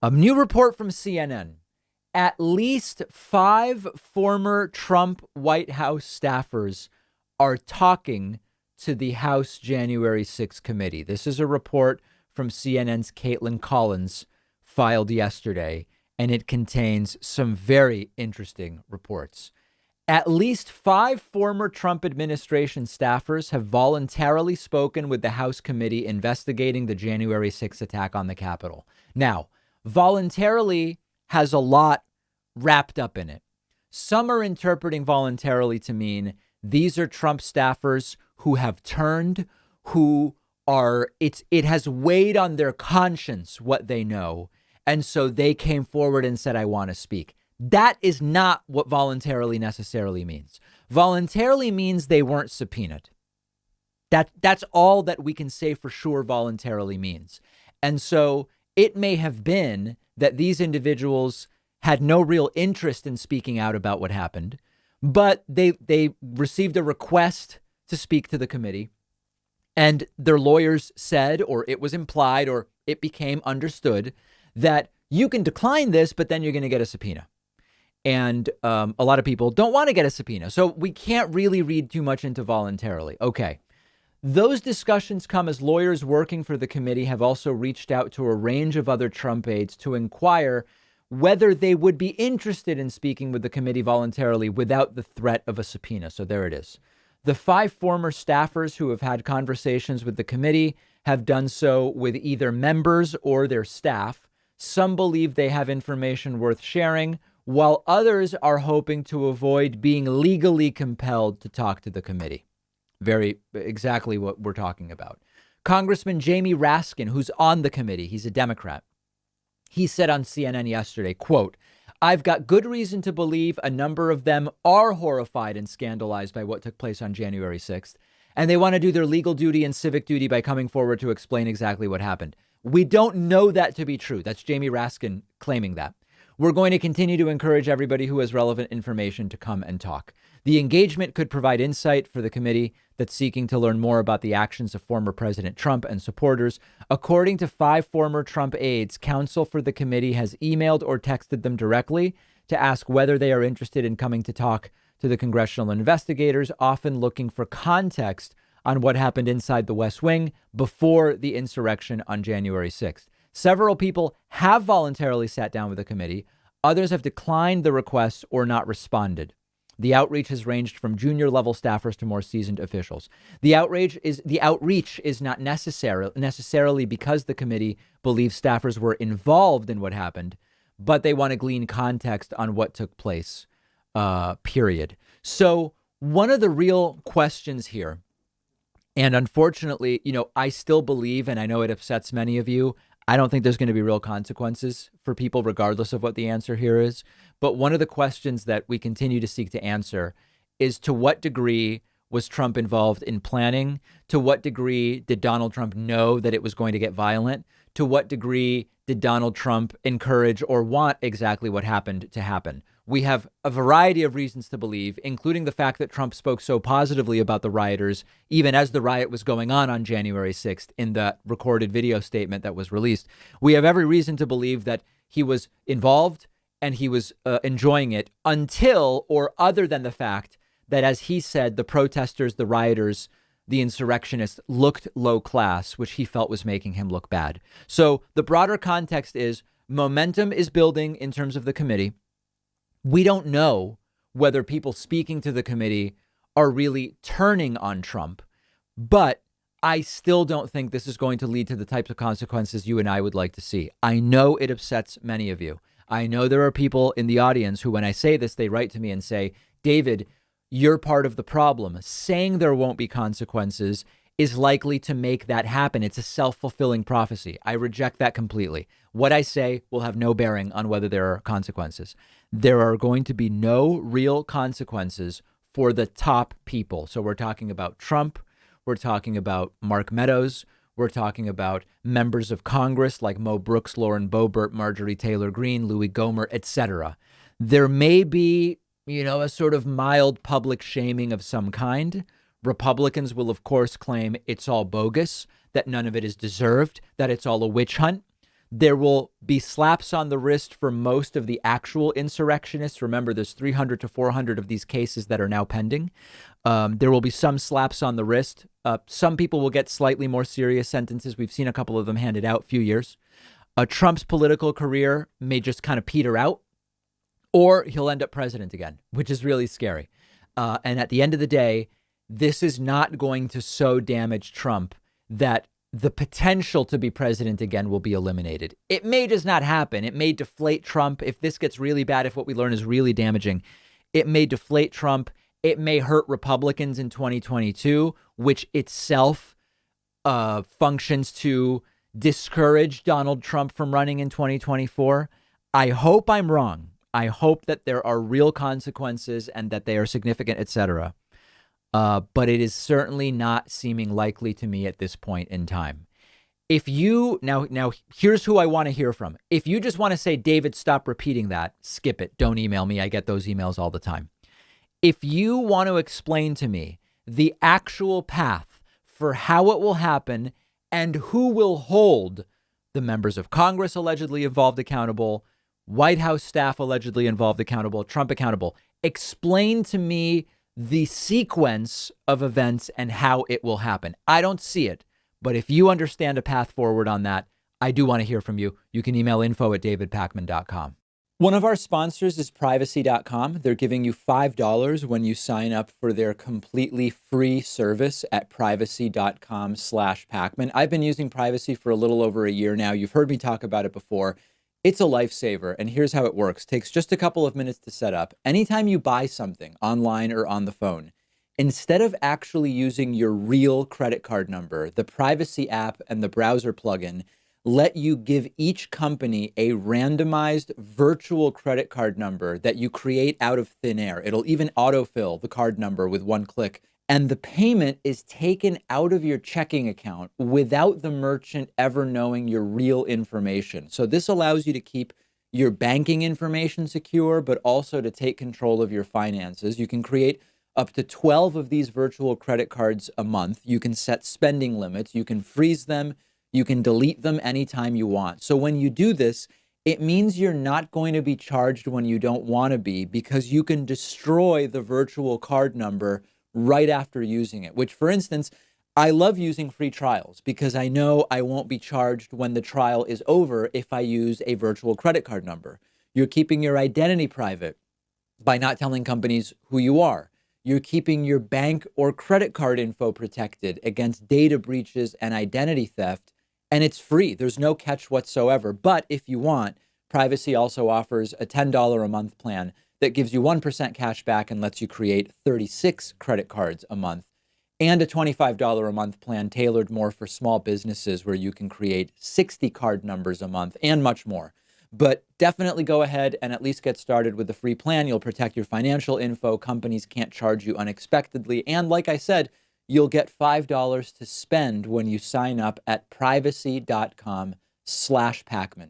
A new report from CNN. At least 5 former Trump White House staffers are talking to the House January 6th committee. This is a report from CNN's Caitlin Collins filed yesterday, and it contains some very interesting reports. At least 5 former Trump administration staffers have voluntarily spoken with the House committee investigating the January 6th attack on the Capitol. Now, voluntarily has a lot wrapped up in it. Some are interpreting voluntarily to mean these are Trump staffers who have turned, who are, it has weighed on their conscience what they know. And so they came forward and said, I want to speak. That is not what voluntarily necessarily means. Voluntarily means they weren't subpoenaed. That's all that we can say for sure voluntarily means. And so it may have been that these individuals had no real interest in speaking out about what happened, but they received a request to speak to the committee, and their lawyers said, or it was implied, or it became understood that you can decline this, but then you're going to get a subpoena. And a lot of people don't want to get a subpoena. So we can't really read too much into voluntarily. Okay. Those discussions come as lawyers working for the committee have also reached out to a range of other Trump aides to inquire whether they would be interested in speaking with the committee voluntarily without the threat of a subpoena. So there it is. The 5 former staffers who have had conversations with the committee have done so with either members or their staff. Some believe they have information worth sharing, while others are hoping to avoid being legally compelled to talk to the committee. Very exactly what we're talking about. Congressman Jamie Raskin, who's on the committee, he's a Democrat. He said on CNN yesterday, quote, I've got good reason to believe a number of them are horrified and scandalized by what took place on January 6th, and they want to do their legal duty and civic duty by coming forward to explain exactly what happened. We don't know that to be true. That's Jamie Raskin claiming that. We're going to continue to encourage everybody who has relevant information to come and talk. The engagement could provide insight for the committee that's seeking to learn more about the actions of former President Trump and supporters. According to 5 former Trump aides, counsel for the committee has emailed or texted them directly to ask whether they are interested in coming to talk to the congressional investigators, often looking for context on what happened inside the West Wing before the insurrection on January 6th. Several people have voluntarily sat down with the committee. Others have declined the request or not responded. The outreach has ranged from junior level staffers to more seasoned officials. The outreach is not necessarily because the committee believes staffers were involved in what happened, but they want to glean context on what took place, period. So one of the real questions here, and unfortunately, I still believe, and I know it upsets many of you, I don't think there's going to be real consequences for people, regardless of what the answer here is. But one of the questions that we continue to seek to answer is, to what degree was Trump involved in planning? To what degree did Donald Trump know that it was going to get violent? To what degree did Donald Trump encourage or want exactly what happened to happen? We have a variety of reasons to believe, including the fact that Trump spoke so positively about the rioters, even as the riot was going on January 6th, in the recorded video statement that was released. We have every reason to believe that he was involved and he was enjoying it until, or other than the fact that, as he said, the protesters, the rioters, the insurrectionists looked low class, which he felt was making him look bad. So the broader context is momentum is building in terms of the committee. We don't know whether people speaking to the committee are really turning on Trump, but I still don't think this is going to lead to the types of consequences you and I would like to see. I know it upsets many of you. I know there are people in the audience who, when I say this, they write to me and say, David, you're part of the problem. Saying there won't be consequences is likely to make that happen. It's a self-fulfilling prophecy. I reject that completely. What I say will have no bearing on whether there are consequences. There are going to be no real consequences for the top people. So we're talking about Trump. We're talking about Mark Meadows. We're talking about members of Congress like Mo Brooks, Lauren Boebert, Marjorie Taylor Greene, Louis Gohmert, etc. There may be, a sort of mild public shaming of some kind. Republicans will, of course, claim it's all bogus, that none of it is deserved, that it's all a witch hunt. There will be slaps on the wrist for most of the actual insurrectionists. Remember, there's 300 to 400 of these cases that are now pending. There will be some slaps on the wrist. Some people will get slightly more serious sentences. We've seen a couple of them handed out, few years. Trump's political career may just kind of peter out, or he'll end up president again, which is really scary. And at the end of the day, this is not going to so damage Trump that the potential to be president again will be eliminated. It may just not happen. It may deflate Trump. If this gets really bad, if what we learn is really damaging, it may deflate Trump. It may hurt Republicans in 2022, which itself functions to discourage Donald Trump from running in 2024. I hope I'm wrong. I hope that there are real consequences and that they are significant, etc. But it is certainly not seeming likely to me at this point in time. If you now, here's who I want to hear from. If you just want to say, David, stop repeating that, skip it. Don't email me. I get those emails all the time. If you want to explain to me the actual path for how it will happen and who will hold the members of Congress allegedly involved accountable, White House staff allegedly involved accountable, Trump accountable, explain to me the sequence of events and how it will happen. I don't see it, but if you understand a path forward on that, I do want to hear from you. You can email info@davidpakman.com. One of our sponsors is privacy.com. They're giving you $5 when you sign up for their completely free service at privacy.com/Pakman. I've been using Privacy for a little over a year now. You've heard me talk about it before. It's a lifesaver, and here's how it works. Takes just a couple of minutes to set up. Anytime you buy something online or on the phone, instead of actually using your real credit card number, the Privacy app and the browser plugin let you give each company a randomized virtual credit card number that you create out of thin air. It'll even autofill the card number with one click. And the payment is taken out of your checking account without the merchant ever knowing your real information. So this allows you to keep your banking information secure, but also to take control of your finances. You can create up to 12 of these virtual credit cards a month. You can set spending limits. You can freeze them. You can delete them anytime you want. So when you do this, it means you're not going to be charged when you don't want to be, because you can destroy the virtual card number right after using it, which, for instance, I love using free trials because I know I won't be charged when the trial is over if I use a virtual credit card number. You're keeping your identity private by not telling companies who you are. You're keeping your bank or credit card info protected against data breaches and identity theft, and it's free. There's no catch whatsoever. But if you want, Privacy also offers a $10 a month plan that gives you 1% cash back and lets you create 36 credit cards a month, and a $25 a month plan tailored more for small businesses where you can create 60 card numbers a month and much more. But definitely go ahead and at least get started with the free plan. You'll protect your financial info. Companies can't charge you unexpectedly. And like I said, you'll get $5 to spend when you sign up at privacy.com/Pakman.